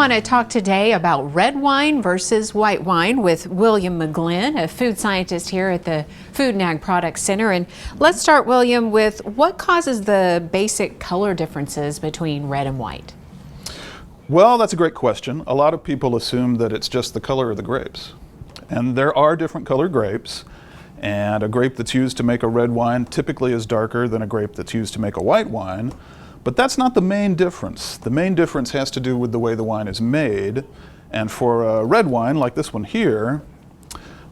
want to talk today about red wine versus white wine with William McGlynn, a food scientist here at the Food and Ag Products Center. And let's start, William, with what causes the basic color differences between red and white? Well, that's a great question. A lot of people assume that it's just the color of the grapes. And there are different colored grapes. And a grape that's used to make a red wine typically is darker than a grape that's used to make a white wine. But that's not the main difference. The main difference has to do with the way the wine is made. And for a red wine, like this one here,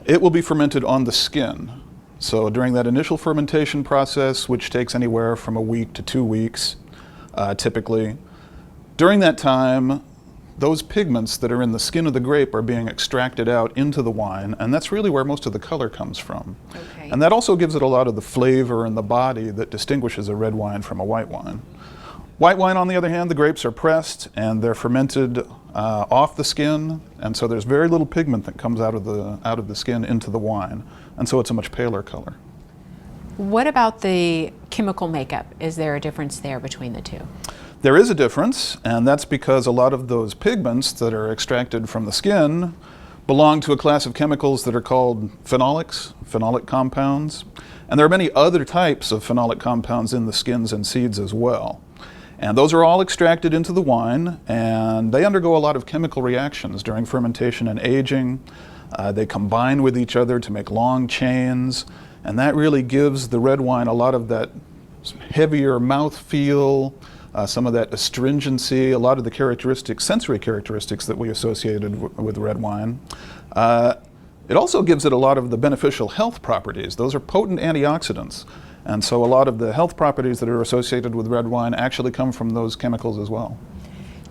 it will be fermented on the skin. So during that initial fermentation process, which takes anywhere from a week to 2 weeks, typically, during that time, those pigments that are in the skin of the grape are being extracted out into the wine, and that's really where most of the color comes from. Okay. And that also gives it a lot of the flavor and the body that distinguishes a red wine from a white wine. White wine, on the other hand, the grapes are pressed and they're fermented off the skin, and so there's very little pigment that comes out of the skin into the wine, and so it's a much paler color. What about the chemical makeup? Is there a difference there between the two? There is a difference, and that's because a lot of those pigments that are extracted from the skin belong to a class of chemicals that are called phenolics, phenolic compounds, and there are many other types of phenolic compounds in the skins and seeds as well. And those are all extracted into the wine, and they undergo a lot of chemical reactions during fermentation and aging. They combine with each other to make long chains, and that really gives the red wine a lot of that heavier mouthfeel, some of that astringency, a lot of the characteristics, sensory characteristics that we associated with red wine. It also gives it a lot of the beneficial health properties. Those are potent antioxidants. And so a lot of the health properties that are associated with red wine actually come from those chemicals as well.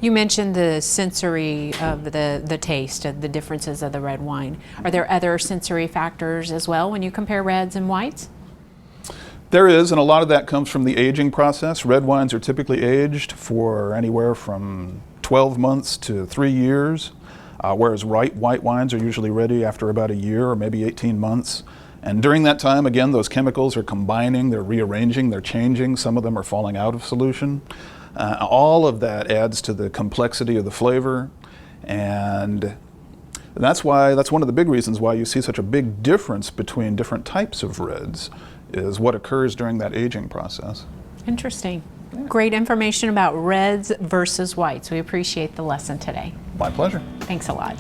You mentioned the sensory of the taste, of the differences of the red wine. Are there other sensory factors as well when you compare reds and whites? There is, and a lot of that comes from the aging process. Red wines are typically aged for anywhere from 12 months to 3 years, whereas white wines are usually ready after about a year or maybe 18 months. And during that time, again, those chemicals are combining, they're rearranging, they're changing. Some of them are falling out of solution. All of that adds to the complexity of the flavor. And that's one of the big reasons why you see such a big difference between different types of reds, is what occurs during that aging process. Interesting. Great information about reds versus whites. We appreciate the lesson today. My pleasure. Thanks a lot.